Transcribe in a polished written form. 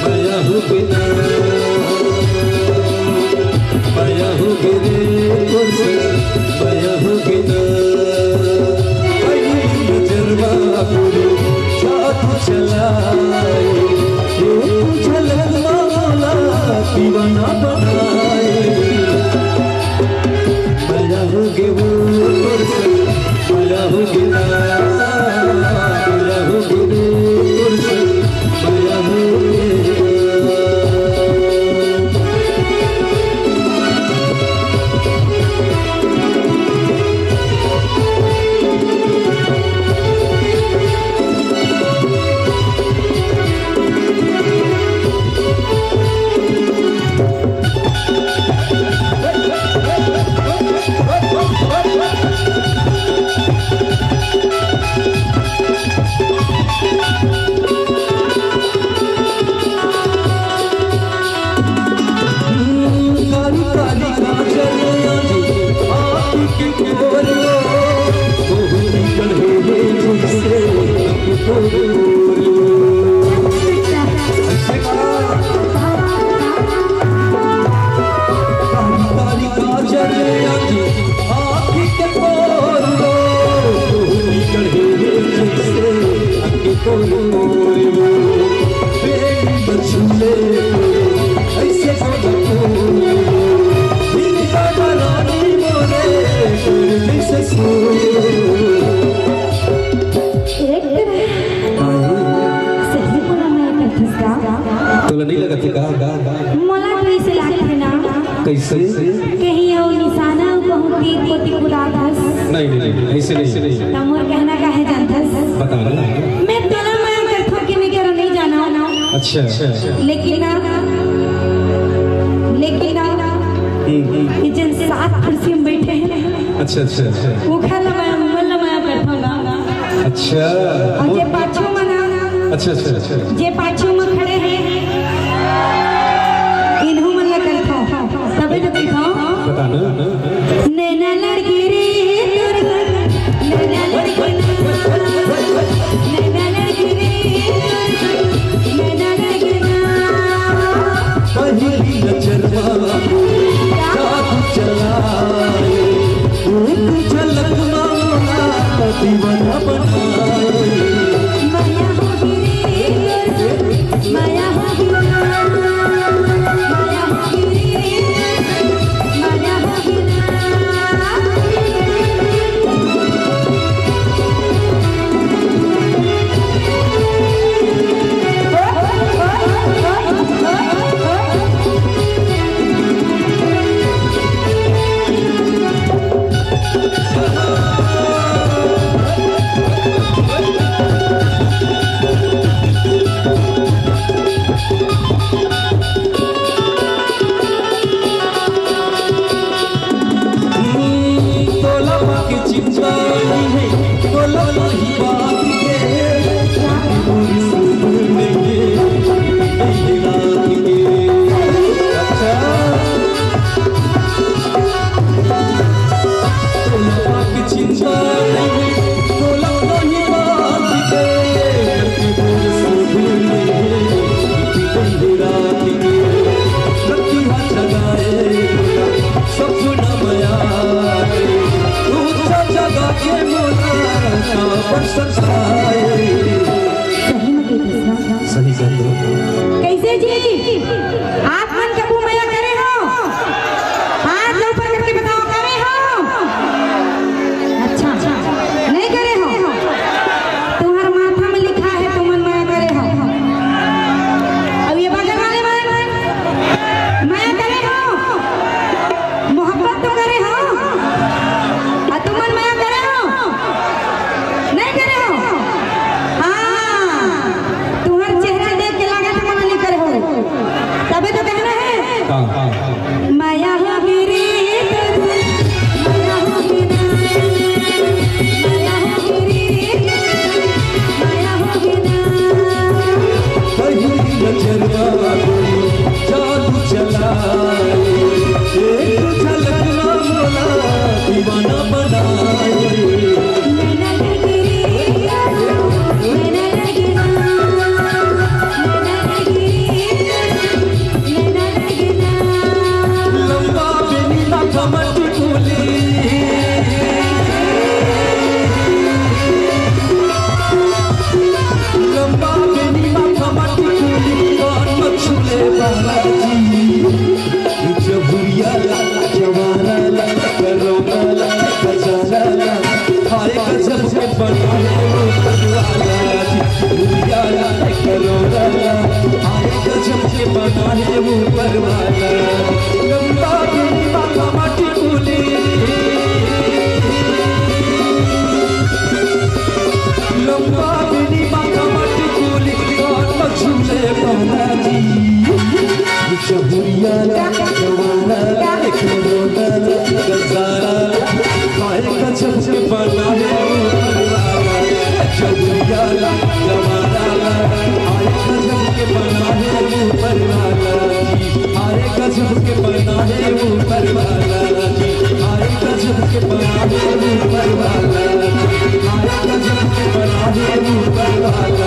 माया हो बिना माया हो गिरे तुझसे माया हो बिना नजरवा पूरी साथ चलाए झलक वाला दीवाना बनाए माया हो गे वो तुझसे माया हो बिना माया हो गिरे तुझसे माया हो नहीं लगा थे मला कैसे लागते ना कैसे कहीं और निशाना कहूं कि कोटी कुदास नहीं ऐसे नहीं तमोर कहना का है जानथस बता ना मैं तोला मैं करथो कि नहीं करो नहीं जाना अच्छा लेकिन ये जन सात कुर्सी में बैठे हैं अच्छा वो खाला मैं करथो ना अच्छा और जे पाछू मना अच्छा जे पाछू में खड़े हैं इन्हों मन लग करथो तबे तो देखो बता ना नैना लड़की रे नैना लड़की नैना लड़की रे नैना लड़की पहली नजरवा साथ चलाए झलक माला दीवाना बनाए माया हो गिरी माया हो गिरी माया हो गिरी माया हो सही कैसे जी आप मन कबू मया करे हो हाथ ऊपर करके बताओ करे हो अच्छा नहीं करे हो तुम्हारा माथा में लिखा है तुम मन मया करे हो अब ये बगल वाले मया करे हो मोहब्बत तो करे हो और तुम मन मया करे हो नहीं करे हो हाँ तुम्हारा चेहरा देख के लगा था मन नहीं करे हो तब बना है ऊपर वाला लंबा बिनी बांका माटी कूली लंबा बिनी बांका माटी कूली और झूले पाना जी शहुरिया जवाना एक रोना गजारा खाए का छपके बना है ऊपर वाला शहुरिया जवाना आए का छपके बना है ऊपर वाला आए का छपके बना है ऊपर वाला आए का छपके बना है ऊपर वाला आए का छपके बना है ऊपर वाला